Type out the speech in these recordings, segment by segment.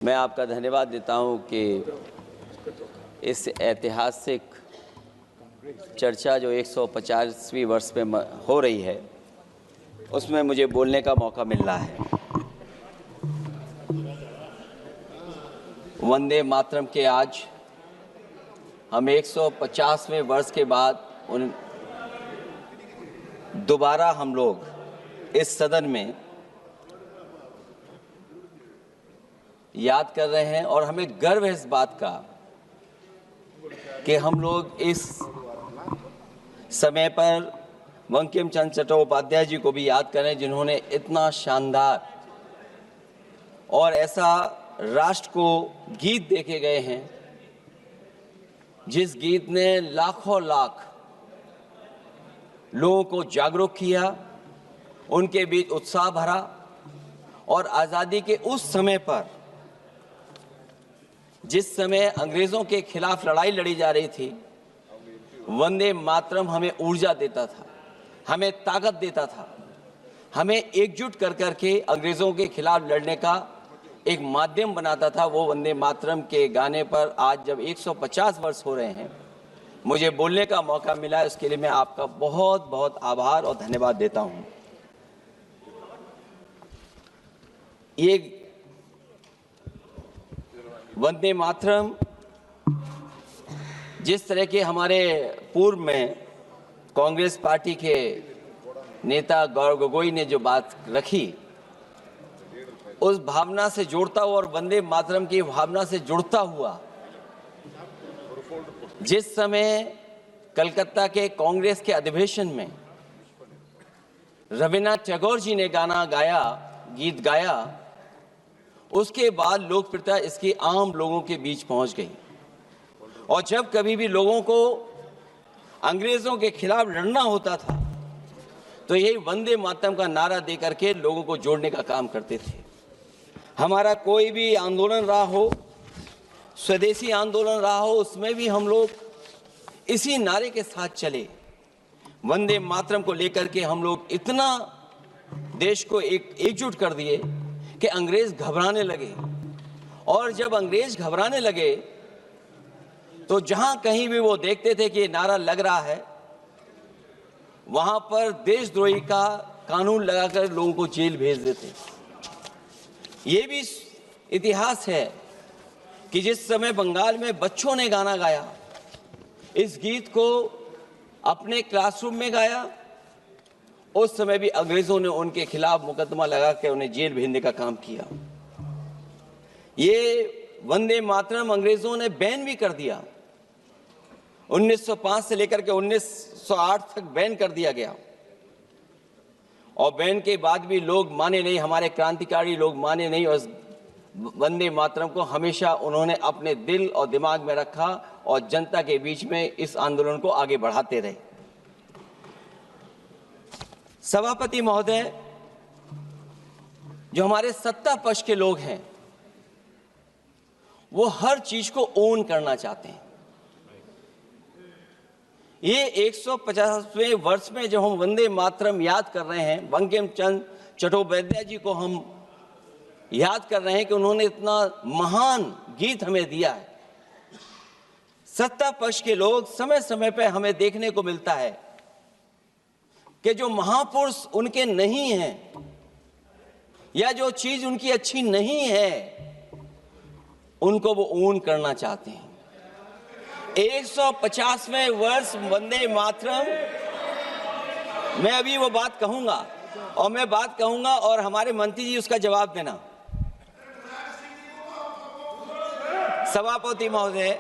मैं आपका धन्यवाद देता हूं कि इस ऐतिहासिक चर्चा जो 150वीं वर्ष में हो रही है उसमें मुझे बोलने का मौका मिल रहा है। वंदे मातरम के आज हम 150वें वर्ष के बाद दोबारा हम लोग इस सदन में याद कर रहे हैं और हमें गर्व है इस बात का कि हम लोग इस समय पर बंकिम चंद्र चट्टोपाध्याय जी को भी याद करें जिन्होंने इतना शानदार और ऐसा राष्ट्र को गीत देके गए हैं जिस गीत ने लाखों लाख लोगों को जागरूक किया, उनके बीच उत्साह भरा और आज़ादी के उस समय पर जिस समय अंग्रेजों के खिलाफ लड़ाई लड़ी जा रही थी, वंदे मातरम हमें ऊर्जा देता था, हमें ताकत देता था, हमें एकजुट कर करके अंग्रेजों के खिलाफ लड़ने का एक माध्यम बनाता था। वो वंदे मातरम के गाने पर आज जब 150 वर्ष हो रहे हैं मुझे बोलने का मौका मिला, इसके लिए मैं आपका बहुत बहुत आभार और धन्यवाद देता हूं। ये वंदे मातरम जिस तरह के हमारे पूर्व में कांग्रेस पार्टी के नेता गौरव गोगोई ने जो बात रखी, उस भावना से जोड़ता हुआ और वंदे मातरम की भावना से जुड़ता हुआ जिस समय कलकत्ता के कांग्रेस के अधिवेशन में रविन्द्रनाथ टैगोर जी ने गीत गाया, उसके बाद लोकप्रियता इसकी आम लोगों के बीच पहुंच गई। और जब कभी भी लोगों को अंग्रेजों के खिलाफ लड़ना होता था तो यही वंदे मातरम का नारा दे करके लोगों को जोड़ने का काम करते थे। हमारा कोई भी आंदोलन रहा हो, स्वदेशी आंदोलन रहा हो, उसमें भी हम लोग इसी नारे के साथ चले। वंदे मातरम को लेकर के हम लोग इतना देश को एकजुट कर दिए कि अंग्रेज घबराने लगे। और जब अंग्रेज घबराने लगे तो जहां कहीं भी वो देखते थे कि नारा लग रहा है, वहां पर देशद्रोही का कानून लगाकर लोगों को जेल भेज देते। ये भी इतिहास है कि जिस समय बंगाल में बच्चों ने गाना गाया, इस गीत को अपने क्लासरूम में गाया, उस समय भी अंग्रेजों ने उनके खिलाफ मुकदमा लगा के उन्हें जेल भेजने का काम किया। ये वंदे मातरम अंग्रेजों ने बैन भी कर दिया। 1905 से लेकर के 1908 तक बैन कर दिया गया और बैन के बाद भी लोग माने नहीं, हमारे क्रांतिकारी लोग माने नहीं और वंदे मातरम को हमेशा उन्होंने अपने दिल और दिमाग में रखा और जनता के बीच में इस आंदोलन को आगे बढ़ाते रहे। सभापति महोदय, जो हमारे सत्ता पक्ष के लोग हैं वो हर चीज को ओन करना चाहते हैं। ये 150वें वर्ष में जब हम वंदे मातरम याद कर रहे हैं, बंकिम चंद्र चट्टोपाध्याय जी को हम याद कर रहे हैं कि उन्होंने इतना महान गीत हमें दिया है। सत्ता पक्ष के लोग समय समय पर हमें देखने को मिलता है कि जो महापुरुष उनके नहीं हैं या जो चीज उनकी अच्छी नहीं है उनको वो ओन करना चाहते हैं। 150वें वर्ष वंदे मातरम, मैं अभी वो बात कहूंगा और मैं बात कहूंगा और हमारे मंत्री जी उसका जवाब देना। सभापति महोदय,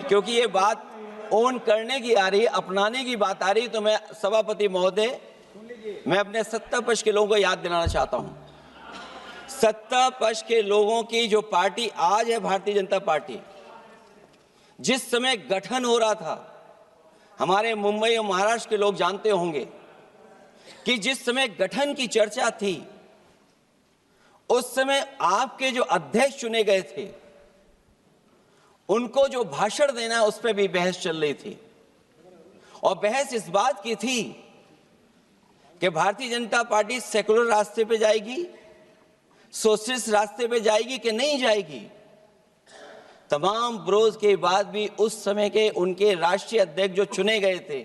क्योंकि ये बात ओन करने की आ रही, अपनाने की बात आ रही, तो मैं सभापति महोदय, मैं अपने सत्ता पक्ष के लोगों को याद दिलाना चाहता हूं। सत्ता पक्ष के लोगों की जो पार्टी आज है भारतीय जनता पार्टी, जिस समय गठन हो रहा था, हमारे मुंबई और महाराष्ट्र के लोग जानते होंगे कि जिस समय गठन की चर्चा थी उस समय आपके जो अध्यक्ष चुने गए थे उनको जो भाषण देना है उस पर भी बहस चल रही थी। और बहस इस बात की थी कि भारतीय जनता पार्टी सेकुलर रास्ते पे जाएगी सोशलिस्ट रास्ते पे जाएगी कि नहीं जाएगी। तमाम विरोध के बाद भी उस समय के उनके राष्ट्रीय अध्यक्ष जो चुने गए थे,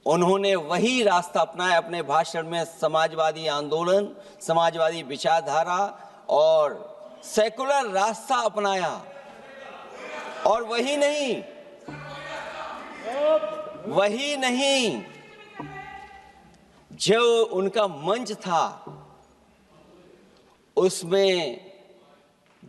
उन्होंने वही रास्ता अपनाया अपने भाषण में। समाजवादी आंदोलन, समाजवादी विचारधारा और सेकुलर रास्ता अपनाया। और वही नहीं, जो उनका मंच था उसमें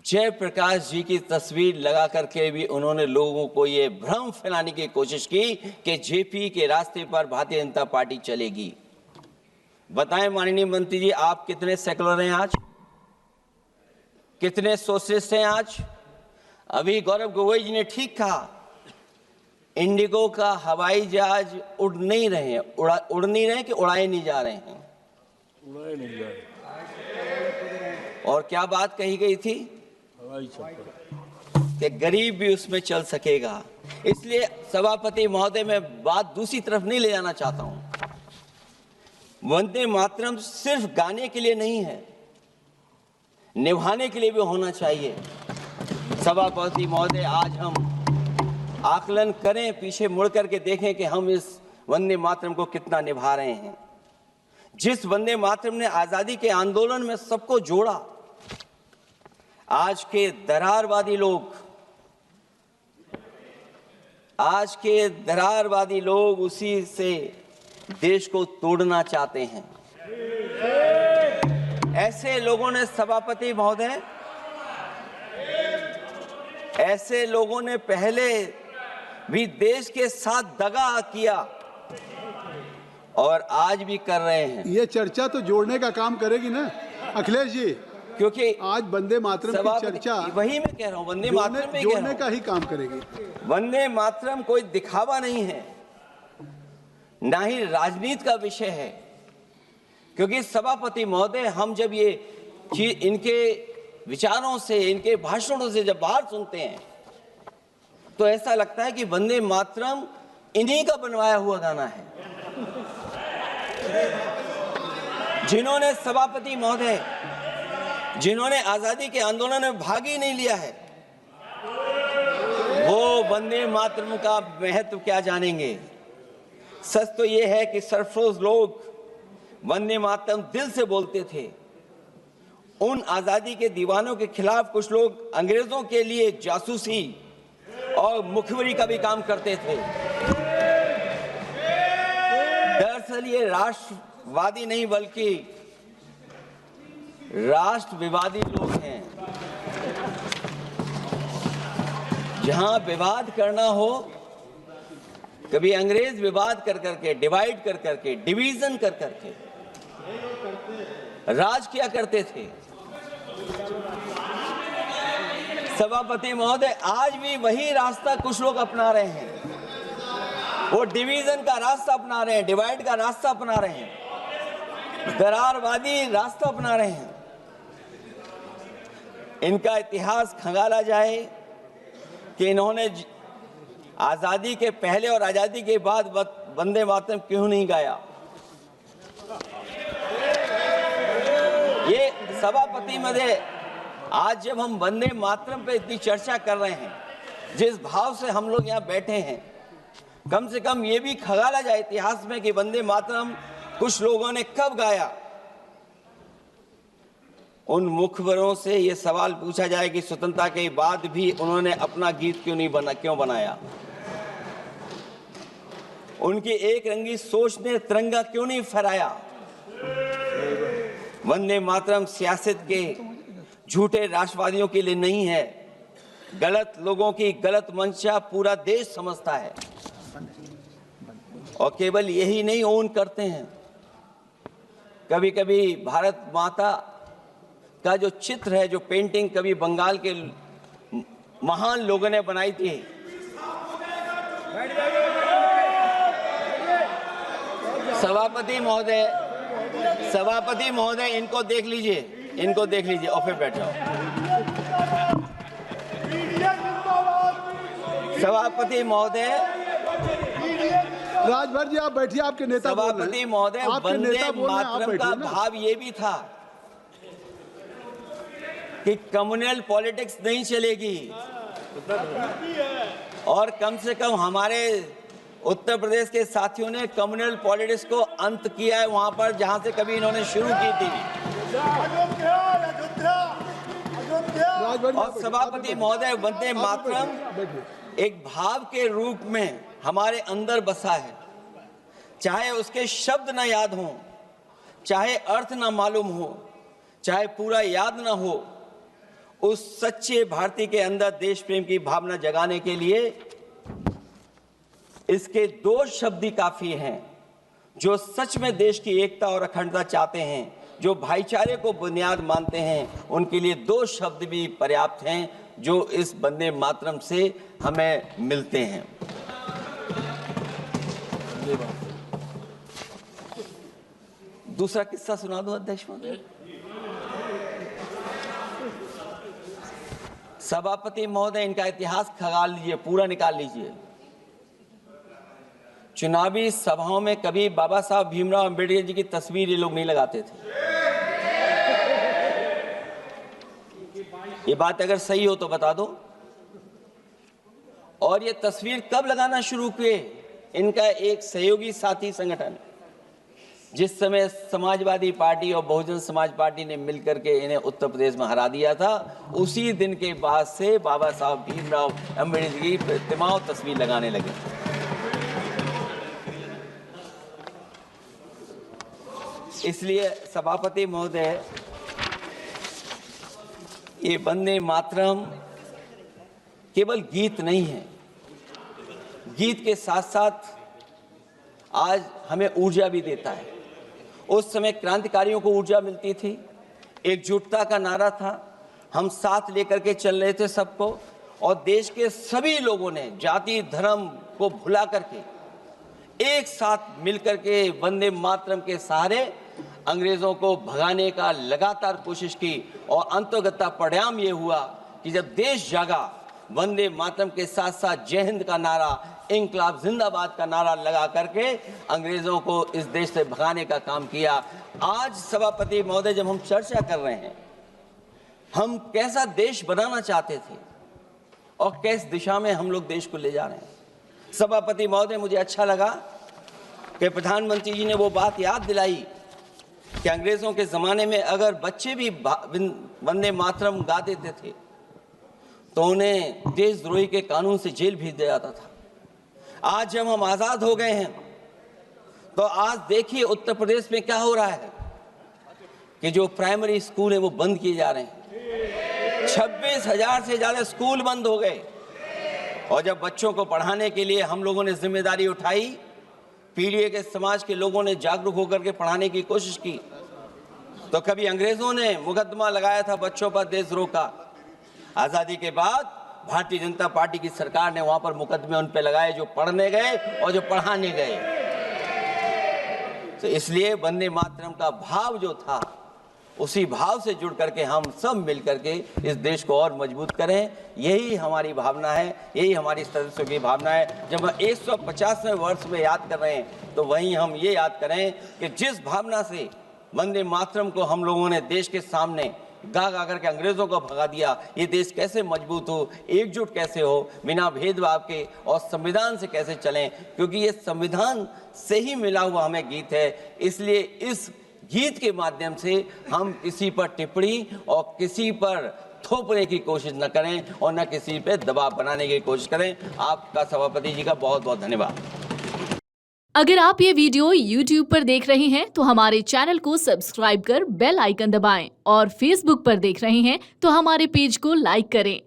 जयप्रकाश जी की तस्वीर लगा करके भी उन्होंने लोगों को ये भ्रम फैलाने की कोशिश की कि जेपी के रास्ते पर भारतीय जनता पार्टी चलेगी। बताएं माननीय मंत्री जी, आप कितने सेकुलर हैं आज, कितने सोशलिस्ट हैं आज? अभी गौरव गोगोई जी ने ठीक कहा, इंडिगो का हवाई जहाज उड़ नहीं रहे कि उड़ाए नहीं जा रहे हैं? उड़ाए नहीं जा रहे। और क्या बात कही गई थी कि गरीब भी उसमें चल सकेगा। इसलिए सभापति महोदय, मैं बात दूसरी तरफ नहीं ले जाना चाहता हूं। वंदे मातरम सिर्फ गाने के लिए नहीं है, निभाने के लिए भी होना चाहिए। सभापति महोदय, आज हम आकलन करें, पीछे मुड़ करके देखें कि हम इस वंदे मातरम को कितना निभा रहे हैं। जिस वंदे मातरम ने आजादी के आंदोलन में सबको जोड़ा, आज के दरारवादी लोग उसी से देश को तोड़ना चाहते हैं। ऐसे लोगों ने, सभापति महोदय, ऐसे लोगों ने पहले भी देश के साथ दगा किया और आज भी कर रहे हैं। ये चर्चा तो जोड़ने का काम करेगी ना अखिलेश जी, क्योंकि आज वंदे मातरम की चर्चा, वही मैं कह रहा हूँ, वंदे मातरम में जोड़ने का ही काम करेगी। वंदे मातरम कोई दिखावा नहीं है, ना ही राजनीति का विषय है। क्योंकि सभापति महोदय, हम जब ये चीज इनके विचारों से, इनके भाषणों से जब बाहर सुनते हैं तो ऐसा लगता है कि वंदे मातरम इन्हीं का बनवाया हुआ गाना है। जिन्होंने, सभापति महोदय, जिन्होंने आजादी के आंदोलन में भाग ही नहीं लिया है, वो वंदे मातरम का महत्व क्या जानेंगे। सच तो ये है कि सरफरोश लोग वंदे मातरम दिल से बोलते थे। उन आजादी के दीवानों के खिलाफ कुछ लोग अंग्रेजों के लिए जासूसी और मुखबिरी का भी काम करते थे। दरअसल ये राष्ट्रवादी नहीं बल्कि राष्ट्र विवादी लोग हैं। जहां विवाद करना हो, कभी अंग्रेज विवाद कर करके, डिवाइड कर करके, डिवीजन कर करके राज किया करते थे। सभापति महोदय, आज भी वही रास्ता कुछ लोग अपना रहे हैं। वो डिवीजन का रास्ता अपना रहे हैं, डिवाइड का रास्ता अपना रहे हैं, दरारवादी रास्ता अपना रहे हैं। इनका इतिहास खंगाला जाए कि इन्होंने आजादी के पहले और आजादी के बाद वंदे मातरम क्यों नहीं गाया। ये सभापति महोदय, आज जब हम वंदे मातरम पे इतनी चर्चा कर रहे हैं, जिस भाव से हम लोग यहाँ बैठे हैं, कम से कम ये भी खंगाला जाए इतिहास में कि वंदे मातरम कुछ लोगों ने कब गाया। उन मुखबरों से ये सवाल पूछा जाए कि स्वतंत्रता के बाद भी उन्होंने अपना गीत क्यों बनाया। उनकी एक रंगी सोच ने तिरंगा क्यों नहीं फहराया। वंदे मातरम सियासत के झूठे राष्ट्रवादियों के लिए नहीं है। गलत लोगों की गलत मंशा पूरा देश समझता है और केवल यही नहीं ओन करते हैं। कभी कभी भारत माता का जो चित्र है, जो पेंटिंग कभी बंगाल के महान लोगों ने बनाई थी, सभापति महोदय इनको देख लीजिए और फिर बैठ जाओ। सभापति महोदय, राजभर जी आप बैठिए, आपके नेता। सभापति महोदय, वंदे मातरम का भाव ये भी था कि कम्युनल पॉलिटिक्स नहीं चलेगी और कम से कम हमारे उत्तर प्रदेश के साथियों ने कम्युनल पॉलिटिक्स को अंत किया है वहां पर जहां से कभी इन्होंने शुरू की थी। और सभापति महोदय, वंदे मातरम एक भाव के रूप में हमारे अंदर बसा है। चाहे उसके शब्द न याद हों, चाहे अर्थ न मालूम हो, चाहे पूरा याद न हो, उस सच्चे भारतीय के अंदर देश प्रेम की भावना जगाने के लिए इसके दो शब्द ही काफी हैं। जो सच में देश की एकता और अखंडता चाहते हैं, जो भाईचारे को बुनियाद मानते हैं, उनके लिए दो शब्द भी पर्याप्त हैं जो इस वंदे मातरम से हमें मिलते हैं। दूसरा किस्सा सुना दो अध्यक्ष महोदय। सभापति महोदय, इनका इतिहास खंगाल लीजिए, पूरा निकाल लीजिए। चुनावी सभाओं में कभी बाबा साहब भीमराव अंबेडकर जी की तस्वीर ये लोग नहीं लगाते थे। ये बात अगर सही हो तो बता दो। और ये तस्वीर कब लगाना शुरू किए? इनका एक सहयोगी साथी संगठन, जिस समय समाजवादी पार्टी और बहुजन समाज पार्टी ने मिलकर के इन्हें उत्तर प्रदेश में हरा दिया था, उसी दिन के बाद से बाबा साहब भीमराव अंबेडकर की प्रतिमा और तस्वीर लगाने लगे। इसलिए सभापति महोदय, ये वंदे मातरम केवल गीत नहीं है। गीत के साथ साथ आज हमें ऊर्जा भी देता है। उस समय क्रांतिकारियों को ऊर्जा मिलती थी, एकजुटता का नारा था, हम साथ लेकर के चल रहे थे सबको, और देश के सभी लोगों ने जाति धर्म को भुला करके एक साथ मिलकर के वंदे मातरम के सहारे अंग्रेजों को भगाने का लगातार कोशिश की। और अंतर्गत परिणाम ये हुआ कि जब देश जागा, वंदे मातरम के साथ साथ जय हिंद का नारा, इंकलाब जिंदाबाद का नारा लगा करके अंग्रेजों को इस देश से भगाने का काम किया। आज सभापति महोदय, जब हम चर्चा कर रहे हैं, हम कैसा देश बनाना चाहते थे और किस दिशा में हम लोग देश को ले जा रहे हैं। सभापति महोदय, मुझे अच्छा लगा कि प्रधानमंत्री जी ने वो बात याद दिलाई कि अंग्रेजों के जमाने में अगर बच्चे भी वंदे मातरम गा देते थे तो उन्हें देशद्रोही के कानून से जेल भेज दिया जाता था। आज जब हम आजाद हो गए हैं तो आज देखिए उत्तर प्रदेश में क्या हो रहा है कि जो प्राइमरी स्कूल है वो बंद किए जा रहे हैं। 26,000 से ज्यादा स्कूल बंद हो गए। और जब बच्चों को पढ़ाने के लिए हम लोगों ने जिम्मेदारी उठाई, पीढ़ी के समाज के लोगों ने जागरूक होकर के पढ़ाने की कोशिश की, तो कभी अंग्रेजों ने मुकदमा लगाया था बच्चों पर देशद्रोह का। आजादी के बाद भारतीय जनता पार्टी की सरकार ने वहां पर मुकदमे उन पे लगाए जो पढ़ने गए और जो पढ़ाने गए। तो इसलिए वंदे मातरम का भाव जो था, उसी भाव से जुड़ करके हम सब मिल करके इस देश को और मजबूत करें। यही हमारी भावना है, यही हमारी सदस्यों की भावना है। जब हम 150वें वर्ष में याद कर रहे हैं तो वहीं हम ये याद करें कि जिस भावना से वंदे मातरम को हम लोगों ने देश के सामने गा गा करके अंग्रेजों को भगा दिया, ये देश कैसे मजबूत हो, एकजुट कैसे हो, बिना भेदभाव के, और संविधान से कैसे चलें, क्योंकि ये संविधान से ही मिला हुआ हमें गीत है। इसलिए इस गीत के माध्यम से हम किसी पर टिप्पणी और किसी पर थोपने की कोशिश न करें और न किसी पे दबाव बनाने की कोशिश करें। आपका सभापति जी का बहुत बहुत धन्यवाद। अगर आप ये वीडियो YouTube पर देख रहे हैं तो हमारे चैनल को सब्सक्राइब कर बेल आइकन दबाएं, और Facebook पर देख रहे हैं तो हमारे पेज को लाइक करें।